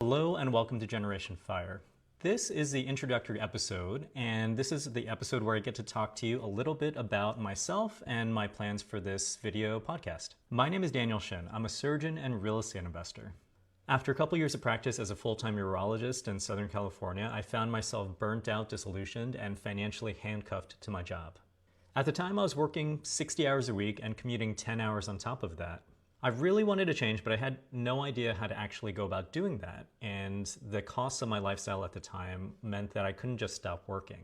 Hello and welcome to Generation Fire. This is the introductory episode, and this is the episode where I get to talk to you a little bit about myself and my plans for this video podcast. My name is Daniel Shin. I'm a surgeon and real estate investor. After a couple years of practice as a full-time urologist in Southern California, I found myself burnt out, disillusioned, and financially handcuffed to my job. At the time, I was working 60 hours a week and commuting 10 hours on top of that. I really wanted to change, but I had no idea how to actually go about doing that, and the costs of my lifestyle at the time meant that I couldn't just stop working.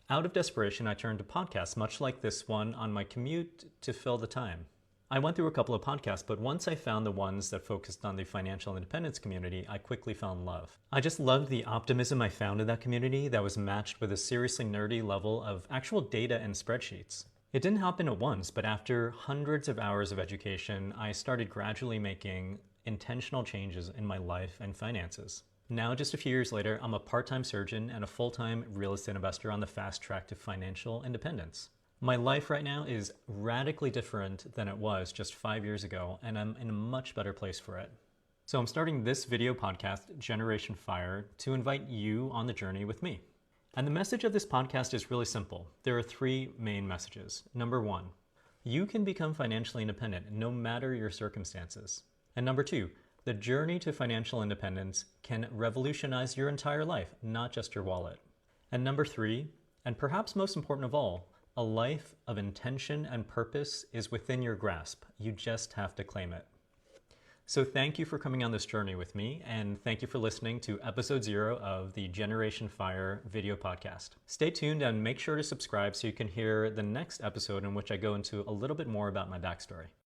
Out of desperation, I turned to podcasts, much like this one, on my commute to fill the time. I went through a couple of podcasts, but once I found the ones that focused on the financial independence community, I quickly fell in love. I just loved the optimism I found in that community that was matched with a seriously nerdy level of actual data and spreadsheets. It didn't happen at once, but after hundreds of hours of education, I started gradually making intentional changes in my life and finances. Now, just a few years later, I'm a part-time surgeon and a full-time real estate investor on the fast track to financial independence. My life right now is radically different than it was just 5 years ago, and I'm in a much better place for it. So I'm starting this video podcast, Generation Fire, to invite you on the journey with me. And the message of this podcast is really simple. There are three main messages. Number one, you can become financially independent no matter your circumstances. And number two, the journey to financial independence can revolutionize your entire life, not just your wallet. And number three, and perhaps most important of all, a life of intention and purpose is within your grasp. You just have to claim it. So thank you for coming on this journey with me, and thank you for listening to episode 0 of the Generation Fire video podcast. Stay tuned and make sure to subscribe so you can hear the next episode in which I go into a little bit more about my backstory.